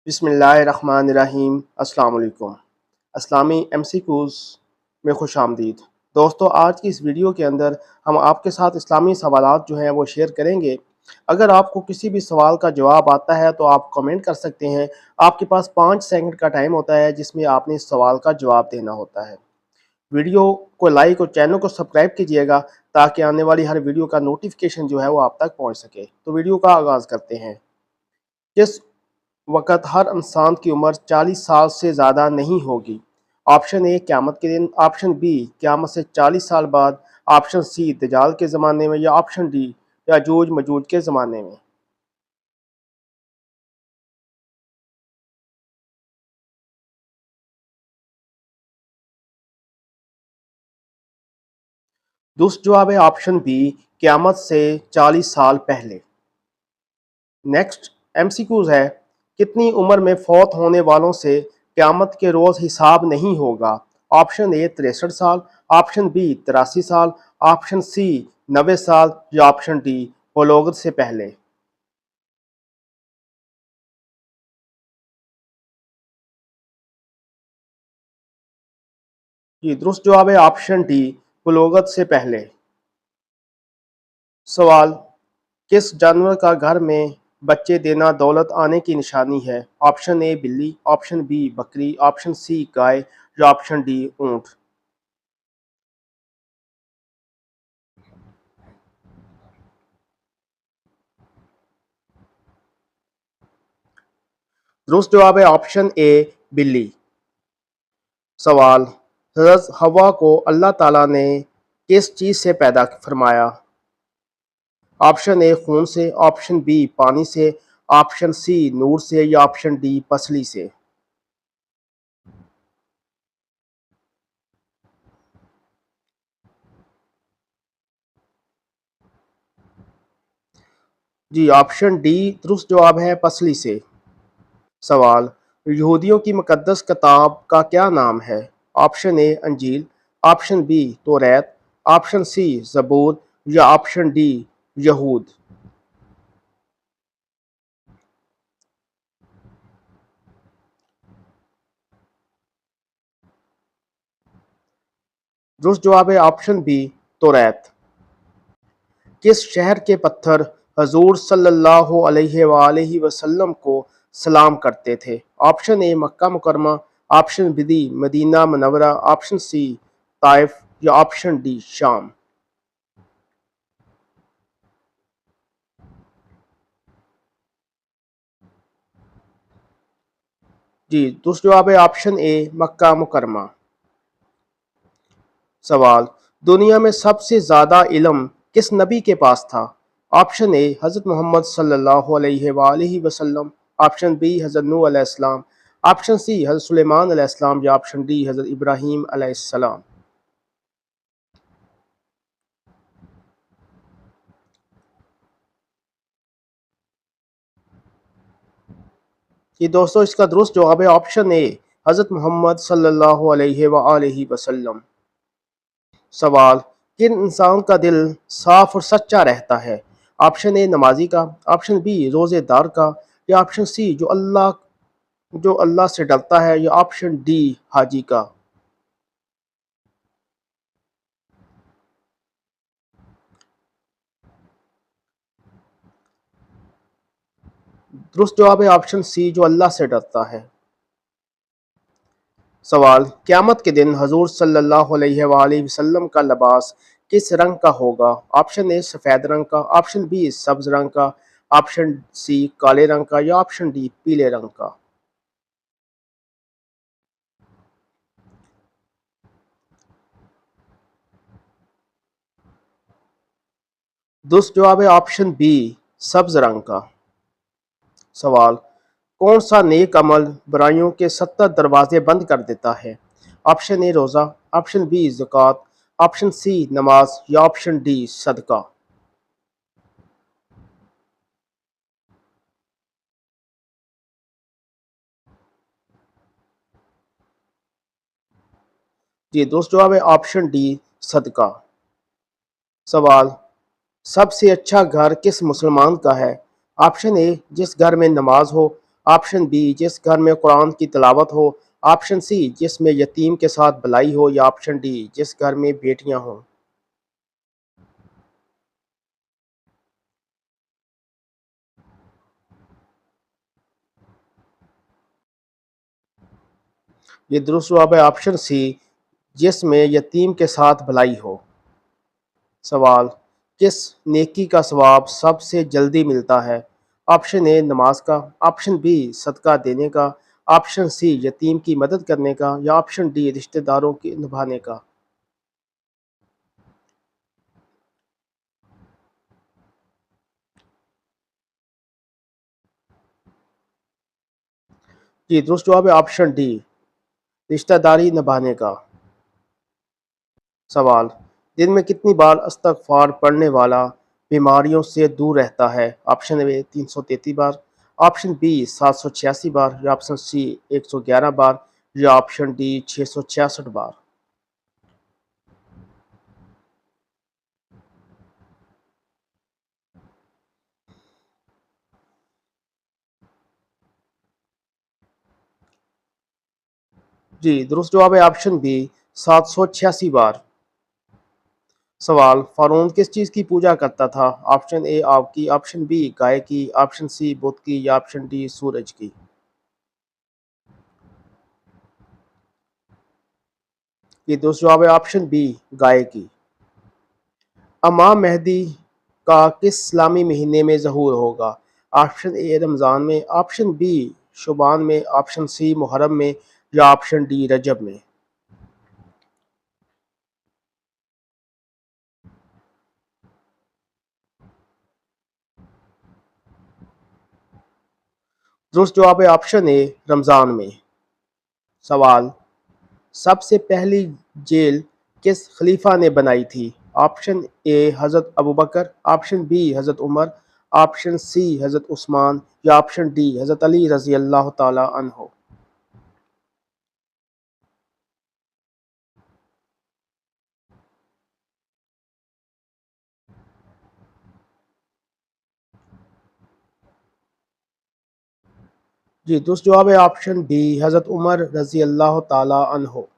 बिस्मिल्लाहिर्रहमानिर्रहीम। अस्सलाम वालेकुम। इस्लामी एमसीक्यूज़ में खुश आमदीद। दोस्तों, आज की इस वीडियो के अंदर हम आपके साथ इस्लामी सवालात जो हैं वो शेयर करेंगे। अगर आपको किसी भी सवाल का जवाब आता है तो आप कमेंट कर सकते हैं। आपके पास 5 सेकंड का टाइम होता है जिसमें आपने इस सवाल का जवाब देना होता है। वीडियो को लाइक और चैनल को सब्सक्राइब कीजिएगा ताकि आने वाली हर वीडियो का नोटिफिकेशन जो है वो आप तक पहुँच सके। तो वीडियो का आगाज़ करते हैं। किस वक़्त हर इंसान की उम्र 40 साल से ज़्यादा नहीं होगी? ऑप्शन ए क़यामत के दिन, ऑप्शन बी क़यामत से 40 साल बाद, ऑप्शन सी दज्जाल के ज़माने में या ऑप्शन डी याजूज मजूज के ज़माने में। दुरुस्त जवाब है ऑप्शन बी, क़यामत से 40 साल पहले। नेक्स्ट एमसीक्यूज़ है, कितनी उम्र में फौत होने वालों से क़यामत के रोज़ हिसाब नहीं होगा? ऑप्शन ए 63 साल, ऑप्शन बी 83 साल, ऑप्शन सी 90 साल या ऑप्शन डी बलोगत से पहले। जी, दुरुस्त जवाब है ऑप्शन डी, बलोगत से पहले। सवाल, किस जानवर का घर में बच्चे देना दौलत आने की निशानी है? ऑप्शन ए बिल्ली, ऑप्शन बी बकरी, ऑप्शन सी गाय या ऑप्शन डी ऊंट। दुरुस्त जवाब है ऑप्शन ए बिल्ली। सवाल, हज़रत हव्वा को अल्लाह ताला ने किस चीज़ से पैदा फरमाया? ऑप्शन ए खून से, ऑप्शन बी पानी से, ऑप्शन सी नूर से या ऑप्शन डी पसली से। जी, ऑप्शन डी दुरुस्त जवाब है पसली से। सवाल, यहूदियों की मुक़द्दस किताब का क्या नाम है? ऑप्शन ए अंजील, ऑप्शन बी तौरात, ऑप्शन सी ज़बूर या ऑप्शन डी यहूद। दुरुस्त जवाब है ऑप्शन बी तौरात। किस शहर के पत्थर हजूर सल्लल्लाहु अलैहि वसल्लम को सलाम करते थे? Option A Makkah Mukarramah, option B Madinah Munawwarah, option C Taif या ऑप्शन डी शाम। जी, दूसरा जवाब है ऑप्शन ए मक्का मुकरमा। सवाल, दुनिया में सबसे ज़्यादा इल्म किस नबी के पास था? ऑप्शन ए हज़रत मोहम्मद सल्लल्लाहु अलैहि वसल्लम, ऑप्शन बी हज़रत नूह अलैहिस्सलाम, ऑप्शन सी हज़रत सुलेमान अलैहिस्सलाम या ऑप्शन डी हज़रत इब्राहीम अलैहिस्सलाम। ये दोस्तों इसका दुरुस्त जवाब है ऑप्शन ए हज़रत मोहम्मद सल्लल्लाहु अलैहि वसल्लम। सवाल, किन इंसान का दिल साफ और सच्चा रहता है? ऑप्शन ए नमाजी का, ऑप्शन बी रोज़ेदार का या ऑप्शन सी जो अल्लाह से डरता है या ऑप्शन डी हाजी का। दुरुस्त जवाब है ऑप्शन सी जो अल्लाह से डरता है। सवाल, क़यामत के दिन हजूर सल्लल्लाहु अलैहि वसल्लम का लिबास किस रंग का होगा? ऑप्शन ए सफ़ेद रंग का, ऑप्शन बी सब्ज रंग का, ऑप्शन सी काले रंग का या ऑप्शन डी पीले रंग का। दुरुस्त जवाब है ऑप्शन बी सब्ज रंग का। सवाल, कौन सा नेक अमल बुराइयों के 70 दरवाजे बंद कर देता है? ऑप्शन ए रोज़ा, ऑप्शन बी ज़कात, ऑप्शन सी नमाज या ऑप्शन डी सदका। जी, दोस्त जवाब है ऑप्शन डी सदका। सवाल, सबसे अच्छा घर किस मुसलमान का है? ऑप्शन ए जिस घर में नमाज हो, ऑप्शन बी जिस घर में कुरान की तिलावत हो। ऑप्शन सी जिसमें यतीम के साथ भलाई हो, या ऑप्शन डी जिस घर में बेटियां हों। ये दुरुस्त जवाब है ऑप्शन सी जिसमें यतीम के साथ भलाई हो। सवाल, किस नेकी का सवाब सबसे जल्दी मिलता है? ऑप्शन ए नमाज का, ऑप्शन बी सदका देने का, ऑप्शन सी यतीम की मदद करने का, या ऑप्शन डी रिश्तेदारों के निभाने का। जी दुरुस्त जवाब है ऑप्शन डी रिश्तेदारी निभाने का। सवाल, दिन में कितनी बार इस्तग़फ़ार पढ़ने वाला बीमारियों से दूर रहता है? ऑप्शन ए 333 बार, ऑप्शन बी 786 बार, या ऑप्शन सी 111 बार, या ऑप्शन डी 666 बार। जी दुरुस्त जवाब है ऑप्शन बी 786 बार। सवाल, फ़ारून किस चीज़ की पूजा करता था? ऑप्शन ए आग की, ऑप्शन बी गाय की, ऑप्शन सी बुत की, या ऑप्शन डी सूरज की। ये दोस्त जवाब है ऑप्शन बी गाय की। इमाम मेहदी का किस इस्लामी महीने में ज़हूर होगा? ऑप्शन ए रमज़ान में, ऑप्शन बी शुबान में, ऑप्शन सी मुहर्रम में, या ऑप्शन डी रजब में। दुरुस्त जवाब है ऑप्शन ए रमज़ान में। सवाल, सबसे पहली जेल किस खलीफा ने बनाई थी? ऑप्शन ए हज़रत अबू बकर, ऑप्शन बी हज़रत उमर, ऑप्शन सी हज़रत उस्मान, या ऑप्शन डी हज़रत अली रज़ी अल्लाह ताला अन्हो। जी दुरुस्त जवाब है ऑप्शन बी हज़रत उमर रज़ी अल्लाह ताला अन्हो।